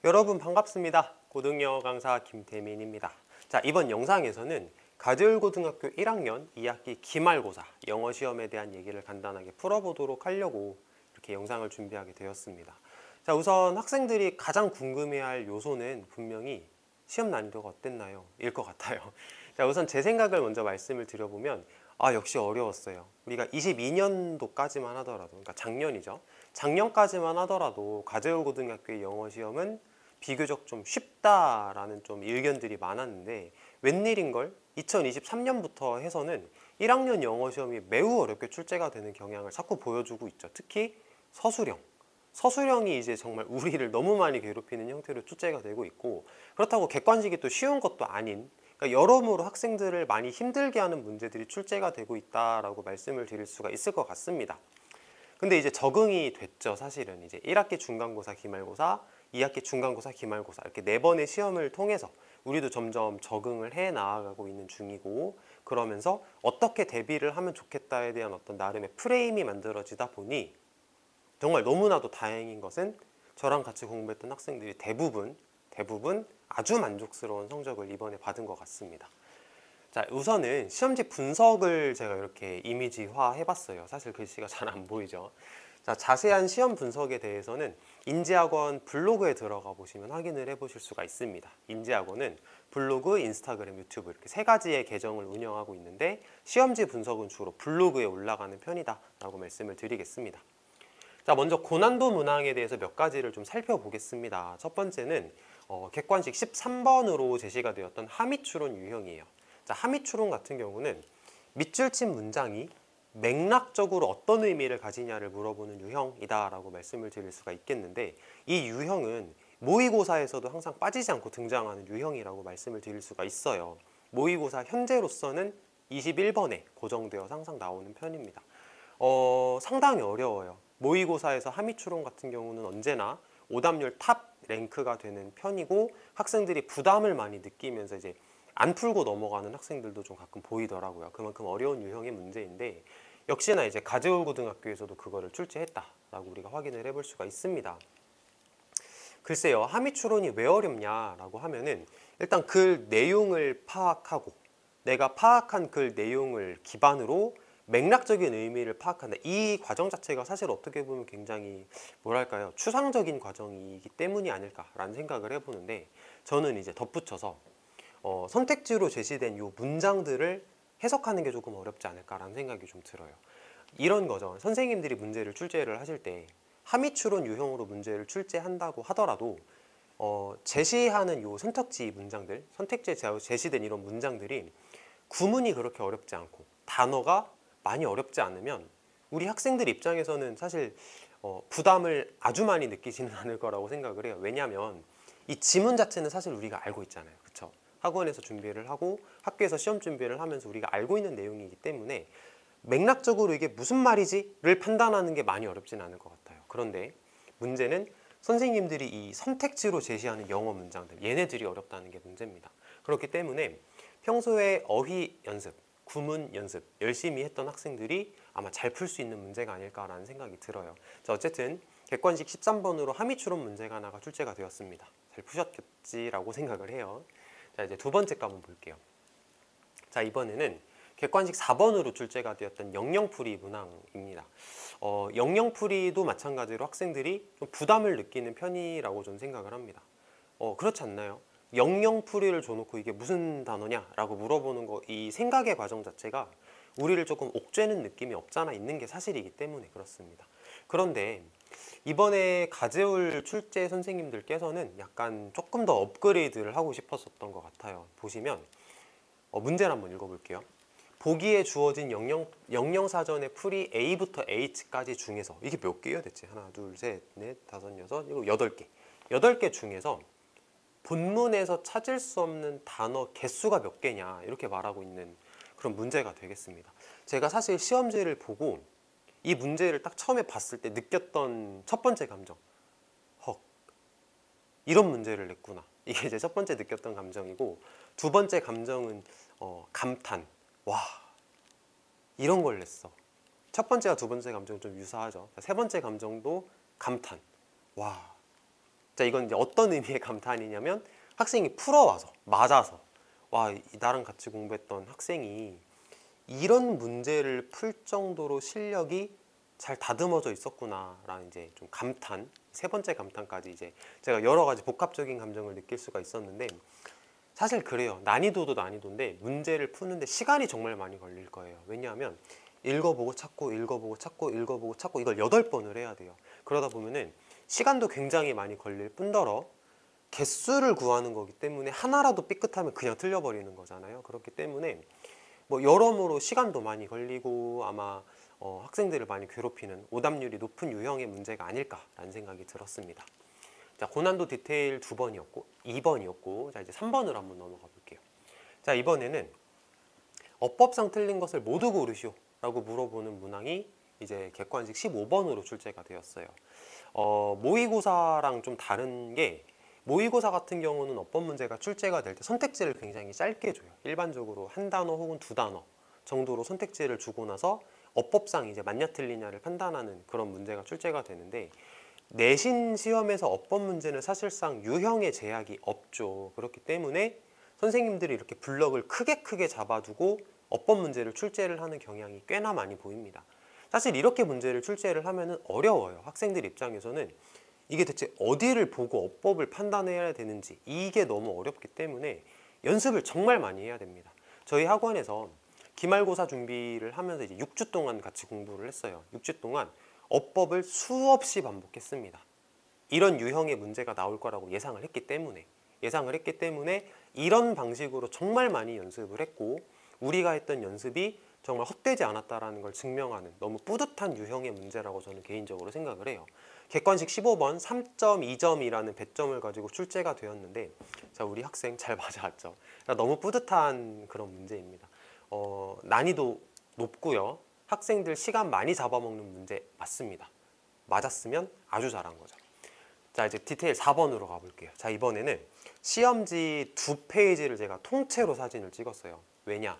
여러분 반갑습니다. 고등영어 강사 김태민입니다. 자, 이번 영상에서는 가재울고등학교 1학년 2학기 기말고사 영어 시험에 대한 얘기를 간단하게 풀어보도록 하려고 이렇게 영상을 준비하게 되었습니다. 자, 우선 학생들이 가장 궁금해할 요소는 분명히 시험 난이도가 어땠나요? 일 것 같아요. 자, 우선 제 생각을 먼저 말씀을 드려보면 역시 어려웠어요. 우리가 22년도까지만 하더라도, 그러니까 작년이죠. 작년까지만 하더라도 가재울고등학교의 영어 시험은 비교적 좀 쉽다라는 좀 의견들이 많았는데 웬일인걸 2023년부터 해서는 1학년 영어 시험이 매우 어렵게 출제가 되는 경향을 자꾸 보여주고 있죠. 특히 서술형이 이제 정말 우리를 너무 많이 괴롭히는 형태로 출제가 되고 있고, 그렇다고 객관식이 또 쉬운 것도 아닌, 그러니까 여러모로 학생들을 많이 힘들게 하는 문제들이 출제가 되고 있다라고 말씀을 드릴 수가 있을 것 같습니다. 근데 이제 적응이 됐죠. 사실은 이제 1학기 중간고사, 기말고사, 2학기 중간고사, 기말고사 이렇게 4번의 시험을 통해서 우리도 점점 적응을 해 나아가고 있는 중이고, 그러면서 어떻게 대비를 하면 좋겠다에 대한 어떤 나름의 프레임이 만들어지다 보니 정말 너무나도 다행인 것은 저랑 같이 공부했던 학생들이 대부분 아주 만족스러운 성적을 이번에 받은 것 같습니다. 자, 우선은 시험지 분석을 제가 이렇게 이미지화 해봤어요. 사실 글씨가 잘 안 보이죠. 자, 자세한 시험 분석에 대해서는 인지학원 블로그에 들어가 보시면 확인을 해보실 수가 있습니다. 인지학원은 블로그, 인스타그램, 유튜브 이렇게 3가지의 계정을 운영하고 있는데 시험지 분석은 주로 블로그에 올라가는 편이다 라고 말씀을 드리겠습니다. 자, 먼저 고난도 문항에 대해서 몇 가지를 좀 살펴보겠습니다. 첫 번째는 객관식 13번으로 제시가 되었던 하미추론 유형이에요. 자, 하미추론 같은 경우는 밑줄 친 문장이 맥락적으로 어떤 의미를 가지냐를 물어보는 유형이다 라고 말씀을 드릴 수가 있겠는데, 이 유형은 모의고사에서도 항상 빠지지 않고 등장하는 유형이라고 말씀을 드릴 수가 있어요. 모의고사 현재로서는 21번에 고정되어 항상 나오는 편입니다. 상당히 어려워요. 모의고사에서 하미추론 같은 경우는 언제나 오답률 탑 랭크가 되는 편이고, 학생들이 부담을 많이 느끼면서 이제 안 풀고 넘어가는 학생들도 좀 가끔 보이더라고요. 그만큼 어려운 유형의 문제인데, 역시나 이제 가재울고등학교에서도 그거를 출제했다라고 우리가 확인을 해볼 수가 있습니다. 글쎄요, 하미추론이 왜 어렵냐라고 하면은 일단 글 내용을 파악하고 내가 파악한 글 내용을 기반으로 맥락적인 의미를 파악한다. 이 과정 자체가 사실 어떻게 보면 굉장히 뭐랄까요, 추상적인 과정이기 때문이 아닐까라는 생각을 해보는데, 저는 이제 덧붙여서 선택지로 제시된 이 문장들을 해석하는 게 조금 어렵지 않을까라는 생각이 좀 들어요. 이런 거죠. 선생님들이 문제를 출제를 하실 때 하미추론 유형으로 문제를 출제한다고 하더라도 제시하는 요 선택지 문장들, 선택지에 제시된 이런 문장들이 구문이 그렇게 어렵지 않고 단어가 많이 어렵지 않으면 우리 학생들 입장에서는 사실 부담을 아주 많이 느끼지는 않을 거라고 생각을 해요. 왜냐하면 이 지문 자체는 사실 우리가 알고 있잖아요. 그렇죠? 학원에서 준비를 하고 학교에서 시험 준비를 하면서 우리가 알고 있는 내용이기 때문에 맥락적으로 이게 무슨 말이지를 판단하는 게 많이 어렵진 않을 것 같아요. 그런데 문제는 선생님들이 이 선택지로 제시하는 영어 문장들, 얘네들이 어렵다는 게 문제입니다. 그렇기 때문에 평소에 어휘 연습, 구문 연습 열심히 했던 학생들이 아마 잘 풀 수 있는 문제가 아닐까라는 생각이 들어요. 자, 어쨌든 객관식 13번으로 하미추론 문제가 하나가 출제가 되었습니다. 잘 푸셨겠지라고 생각을 해요. 자, 이제 두 번째 거 한번 볼게요. 자, 이번에는 객관식 4번으로 출제가 되었던 영영풀이 문항입니다. 영영풀이도 마찬가지로 학생들이 좀 부담을 느끼는 편이라고 저는 생각을 합니다. 그렇지 않나요? 영영풀이를 줘놓고 이게 무슨 단어냐라고 물어보는 거, 이 생각의 과정 자체가 우리를 조금 옥죄는 느낌이 없잖아 있는 게 사실이기 때문에 그렇습니다. 그런데 이번에 가재울 출제 선생님들께서는 약간 조금 더 업그레이드를 하고 싶었었던 것 같아요. 보시면 문제를 한번 읽어볼게요. 보기에 주어진 영영사전의 풀이 A부터 H까지 중에서, 이게 몇 개예요 대체? 하나, 둘, 셋, 넷, 다섯, 여섯, 일곱, 8개. 8개 중에서 본문에서 찾을 수 없는 단어 개수가 몇 개냐, 이렇게 말하고 있는 그런 문제가 되겠습니다. 제가 사실 시험지를 보고 이 문제를 딱 처음에 봤을 때 느꼈던 첫 번째 감정, 헉, 이런 문제를 냈구나. 이게 이제 첫 번째 느꼈던 감정이고, 두 번째 감정은 감탄, 와, 이런 걸 냈어. 첫 번째와 두 번째 감정은 좀 유사하죠. 세 번째 감정도 감탄, 와, 자, 이건 이제 어떤 의미의 감탄이냐면 학생이 풀어와서 맞아서 와, 나랑 같이 공부했던 학생이 이런 문제를 풀 정도로 실력이 잘 다듬어져 있었구나라는 이제 좀 감탄, 세 번째 감탄까지 이제 제가 여러 가지 복합적인 감정을 느낄 수가 있었는데, 사실 그래요. 난이도도 난이도인데 문제를 푸는데 시간이 정말 많이 걸릴 거예요. 왜냐하면 읽어보고 찾고 읽어보고 찾고 읽어보고 찾고 이걸 8번을 해야 돼요. 그러다 보면은 시간도 굉장히 많이 걸릴 뿐더러 개수를 구하는 거기 때문에 하나라도 삐끗하면 그냥 틀려버리는 거잖아요. 그렇기 때문에 뭐 여러모로 시간도 많이 걸리고 아마 학생들을 많이 괴롭히는 오답률이 높은 유형의 문제가 아닐까라는 생각이 들었습니다. 자, 고난도 디테일 2번이었고 2번이었고, 자 이제 3번으로 한번 넘어가 볼게요. 자, 이번에는 어법상 틀린 것을 모두 고르시오 라고 물어보는 문항이 이제 객관식 15번으로 출제가 되었어요. 모의고사랑 좀 다른 게, 모의고사 같은 경우는 어법 문제가 출제가 될 때 선택지를 굉장히 짧게 줘요. 일반적으로 한 단어 혹은 두 단어 정도로 선택지를 주고 나서 어법상 이제 맞냐 틀리냐를 판단하는 그런 문제가 출제가 되는데, 내신 시험에서 어법 문제는 사실상 유형의 제약이 없죠. 그렇기 때문에 선생님들이 이렇게 블럭을 크게 잡아두고 어법 문제를 출제를 하는 경향이 꽤나 많이 보입니다. 사실 이렇게 문제를 출제를 하면은 어려워요. 학생들 입장에서는 이게 대체 어디를 보고 어법을 판단해야 되는지 이게 너무 어렵기 때문에 연습을 정말 많이 해야 됩니다. 저희 학원에서 기말고사 준비를 하면서 이제 6주 동안 같이 공부를 했어요. 6주 동안 어법을 수없이 반복했습니다. 이런 유형의 문제가 나올 거라고 예상을 했기 때문에 이런 방식으로 정말 많이 연습을 했고, 우리가 했던 연습이 정말 헛되지 않았다라는 걸 증명하는 너무 뿌듯한 유형의 문제라고 저는 개인적으로 생각을 해요. 객관식 15번 3.2점이라는 배점을 가지고 출제가 되었는데, 자, 우리 학생 잘 맞아왔죠. 너무 뿌듯한 그런 문제입니다. 난이도 높고요. 학생들 시간 많이 잡아먹는 문제 맞습니다. 맞았으면 아주 잘한 거죠. 자, 이제 디테일 4번으로 가볼게요. 자, 이번에는 시험지 2페이지를 제가 통째로 사진을 찍었어요. 왜냐?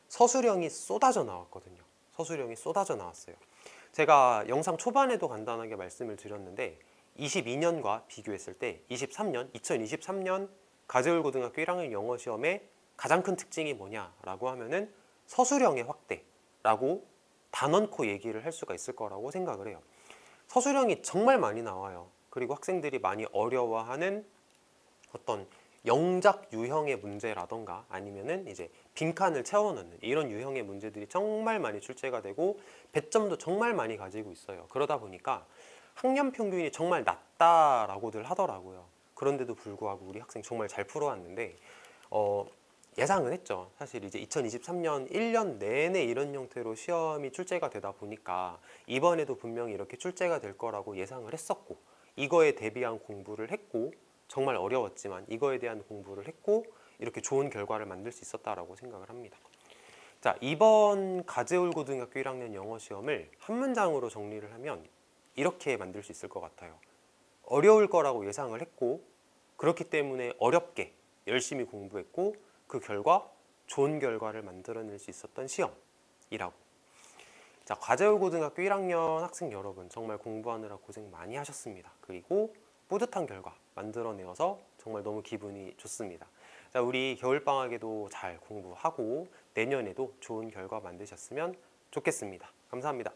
서술형이 쏟아져 나왔거든요. 서술형이 쏟아져 나왔어요. 제가 영상 초반에도 간단하게 말씀을 드렸는데 22년과 비교했을 때 2023년 가재울고등학교 1학년 영어 시험의 가장 큰 특징이 뭐냐라고 하면은 서술형의 확대라고 단언코 얘기를 할 수가 있을 거라고 생각을 해요. 서술형이 정말 많이 나와요. 그리고 학생들이 많이 어려워하는 어떤 영작 유형의 문제라던가 아니면은 이제 빈칸을 채워넣는 이런 유형의 문제들이 정말 많이 출제가 되고 배점도 정말 많이 가지고 있어요. 그러다 보니까 학년 평균이 정말 낮다라고들 하더라고요. 그런데도 불구하고 우리 학생 정말 잘 풀어왔는데 예상은 했죠. 사실 이제 2023년 1년 내내 이런 형태로 시험이 출제가 되다 보니까 이번에도 분명히 이렇게 출제가 될 거라고 예상을 했었고, 이거에 대비한 공부를 했고, 정말 어려웠지만 이거에 대한 공부를 했고 이렇게 좋은 결과를 만들 수 있었다라고 생각을 합니다. 자, 이번 가재울고등학교 1학년 영어 시험을 한 문장으로 정리를 하면 이렇게 만들 수 있을 것 같아요. 어려울 거라고 예상을 했고, 그렇기 때문에 어렵게 열심히 공부했고, 그 결과 좋은 결과를 만들어낼 수 있었던 시험이라고. 자, 가재울고등학교 1학년 학생 여러분, 정말 공부하느라 고생 많이 하셨습니다. 그리고 뿌듯한 결과 만들어내어서 정말 너무 기분이 좋습니다. 자, 우리 겨울방학에도 잘 공부하고 내년에도 좋은 결과 만드셨으면 좋겠습니다. 감사합니다.